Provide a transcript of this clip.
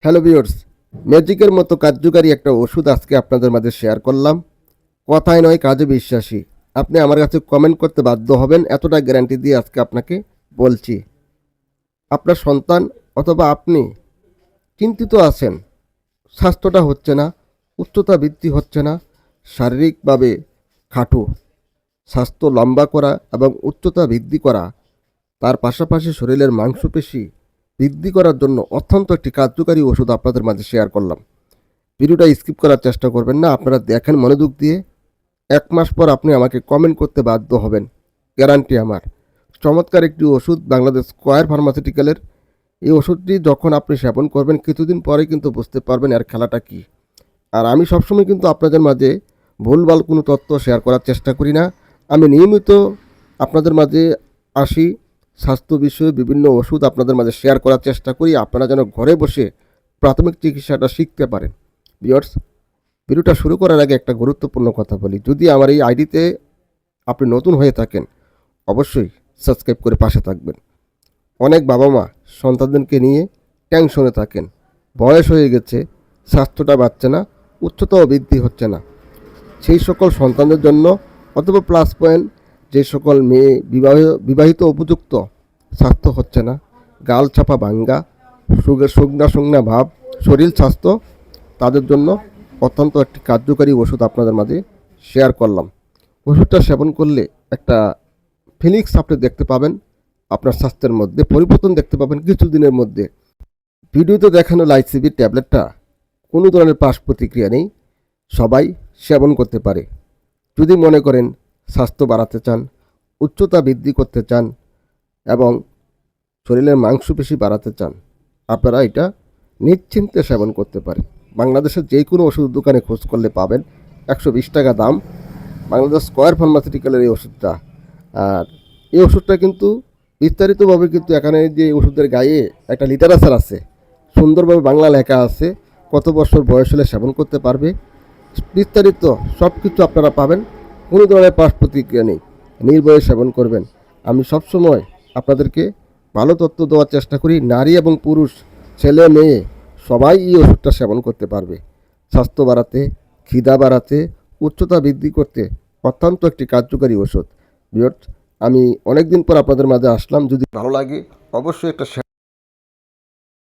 Hello viewers, ম্যাজিকের মতো কার্যকারী একটা ওষুধ আজকে আপনাদের মাঝে শেয়ার করলাম। কথায় নয় কাজে বিশ্বাসী। আপনি আমার কাছে কমেন্ট করতে বাধ্য হবেন, এতটা গ্যারান্টি দিয়ে আজকে আপনাকে বলছি। আপনার সন্তান অথবা আপনি চিন্তিত আছেন, স্বাস্থ্যটা হচ্ছে না, উচ্চতা বৃদ্ধি হচ্ছে না, শারীরিকভাবে খাটো, স্বাস্থ্য লম্বা করা এবং উচ্চতা বৃদ্ধি করা, তার পাশাপাশি শরীরের মাংসপেশি বৃদ্ধি করার জন্য অত্যন্ত একটি কার্যকারী ওষুধ আপনাদের মাঝে শেয়ার করলাম। ভিডিওটা স্কিপ করার চেষ্টা করবেন না, আপনারা দেখেন মনোযোগ দিয়ে। ১ মাস পর আপনি আমাকে কমেন্ট করতে বাধ্য হবেন, গ্যারান্টি আমার। চমৎকার একটি ওষুধ বাংলাদেশ স্কয়ার ফার্মাসিউটিক্যালের। এই ওষুধটি যখন আপনি সেবন করবেন কিছুদিন পরে কিন্তু বুঝতে পারবেন এর খেলাটা কী। আর আমি সবসময় কিন্তু আপনাদের মাঝে ভুলভাল কোনো তথ্য শেয়ার করার চেষ্টা করি না। আমি নিয়মিত আপনাদের মাঝে আসি, স্বাস্থ্য বিষয়ে বিভিন্ন ওষুধ আপনাদের মাঝে শেয়ার করার চেষ্টা করি, আপনারা যেন ঘরে বসে প্রাথমিক চিকিৎসাটা শিখতে পারেন। ভিউয়ার্স, ভিডিওটা শুরু করার আগে একটা গুরুত্বপূর্ণ কথা বলি। যদি আমার এই আইডিতে আপনি নতুন হয়ে থাকেন, অবশ্যই সাবস্ক্রাইব করে পাশে থাকবেন। অনেক বাবা মা সন্তানদেরকে নিয়ে টেনশনে থাকেন, বয়স হয়ে গেছে, স্বাস্থ্যটা বাড়ছে না, উচ্চতাও বৃদ্ধি হচ্ছে না। সেই সকল সন্তানদের জন্য অথবা প্লাস পয়েন্ট, যে সকল মেয়ে বিবাহিত উপযুক্ত, স্বাস্থ্য হচ্ছে না, গাল চাপা ভাঙ্গা, শুকনা ভাব, শরীর স্বাস্থ্য, তাদের জন্য অত্যন্ত একটি কার্যকারী ওষুধ আপনাদের মাঝে শেয়ার করলাম। ওষুধটা সেবন করলে একটা ফিনিক্স আপনি দেখতে পাবেন, আপনার স্বাস্থ্যের মধ্যে পরিবর্তন দেখতে পাবেন কিছুদিনের মধ্যে। ভিডিওতে দেখানো লাইসিবি ট্যাবলেটটা কোনো ধরনের পার্শ্ব প্রতিক্রিয়া নেই, সবাই সেবন করতে পারে। যদি মনে করেন স্বাস্থ্য বাড়াতে চান, উচ্চতা বৃদ্ধি করতে চান এবং শরীরের মাংসপেশি বাড়াতে চান, আপনারা এটা নিশ্চিন্তে সেবন করতে পারেন। বাংলাদেশের যে কোনো ওষুধ দোকানে খোঁজ করলে পাবেন। ১২০ টাকা দাম বাংলাদেশ স্কয়ার ফার্মাসিউটিক্যালের এই ওষুধটা। আর এই ওষুধটা কিন্তু বিস্তারিতভাবে কিন্তু এখানে যে ওষুধের গায়ে একটা লিটারেচার আছে, সুন্দরভাবে বাংলা লেখা আছে, কত বছর বয়স হলে সেবন করতে পারবে, বিস্তারিত সব কিছু আপনারা পাবেন। কোনো ধরনের পার্শ্ব প্রতিক্রিয়া নেই, নির্ভয়ে সেবন করবেন। আমি সবসময় আপনাদেরকে ভালো তথ্য দেওয়ার চেষ্টা করি। নারী এবং পুরুষ, ছেলে মেয়ে সবাই এই ওষুধটা সেবন করতে পারবে। স্বাস্থ্য বাড়াতে, খিদা বাড়াতে, উচ্চতা বৃদ্ধি করতে অত্যন্ত একটি কার্যকারী ওষুধ। ভিউয়ার্স, আমি অনেক দিন পর আপনাদের মাঝে আসলাম। যদি ভালো লাগে অবশ্যই একটা